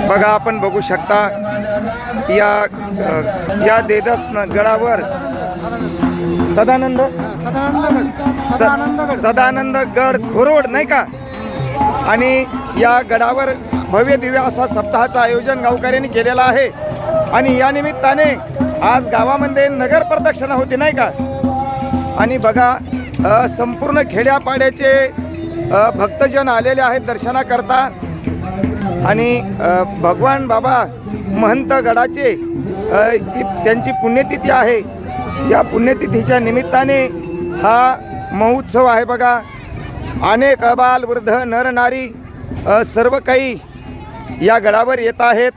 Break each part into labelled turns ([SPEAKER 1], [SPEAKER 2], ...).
[SPEAKER 1] बघा, आपण बघू शकता या देदस गडावर सदानंद गड घोरोड नाही का, आणि या गडावर भव्य दिव्य असा सप्ताहाचं आयोजन गावकऱ्यांनी केलेलं आहे. आणि या निमित्ताने आज गावामध्ये नगर प्रदक्षिणा होती नाही का. आणि बघा, संपूर्ण खेड्यापाड्याचे भक्तजन आलेले आहेत दर्शनाकरता. आणि भगवान बाबा महंत गडाचे त्यांची पुण्यतिथी आहे. या पुण्यतिथीच्या निमित्ताने हा महोत्सव आहे. बघा, अनेक अबाल वृद्ध नर नारी सर्व काही या गडावर येत आहेत.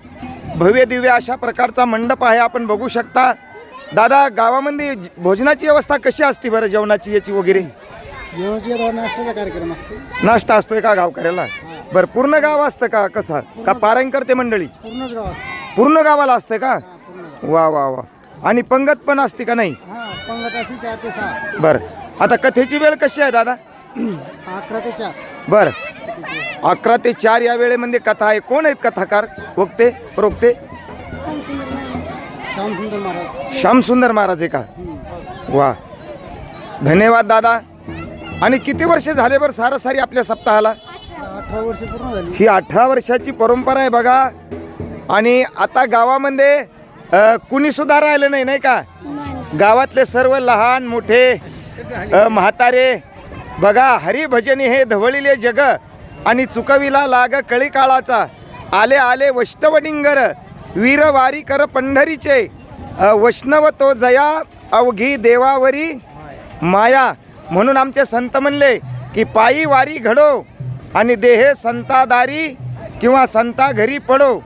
[SPEAKER 1] भव्य दिव्य अशा प्रकारचा मंडप आहे, आपण बघू शकता. दादा, गावामध्ये भोजनाची व्यवस्था कशी असते बरं, जेवणाची याची वगैरे?
[SPEAKER 2] नाश्त्याचा कार्यक्रम असतो.
[SPEAKER 1] नाश्ता असतोय का गावकऱ्याला? बरं, पूर्ण गाव असतं का कसं का पारायण करते मंडळी? पूर्ण गावाला असते का? वा वा वा. आणि पंगत पण असते का नाही? बरं, आता कथेची वेळ कशी आहे दादा?
[SPEAKER 2] 11 ते 4.
[SPEAKER 1] बरं, 11 ते 4 या वेळेमध्ये कथा आहे. कोण आहेत कथाकार, वक्ते प्रोक्ते? श्यामसुंदर महाराज आहे का? वा, धन्यवाद दादा. आणि किती वर्ष झाले बरं सारासारी आपल्या सप्ताहाला?
[SPEAKER 2] 18 वर्ष पूर्ण झाली.
[SPEAKER 1] ही 18 वर्षाची परंपरा आहे बघा. आणि आता गावामध्ये कुणी सुद्धा राहिलं नाही, नाही का? गावातले सर्व लहान मोठे म्हातारे बघा, हरिभजनी हे धवळीले जग आणि चुकविला लाग कळी काळाचा. आले आले वैष्णवडिंगर वीर वारी कर पंढरीचे. वैष्णव तो जया अवघी देवावरी माया. म्हणून आमचे संत म्हणले की पायी वारी घडो आणि देहे संतादारी किंवा संता घरी पडो.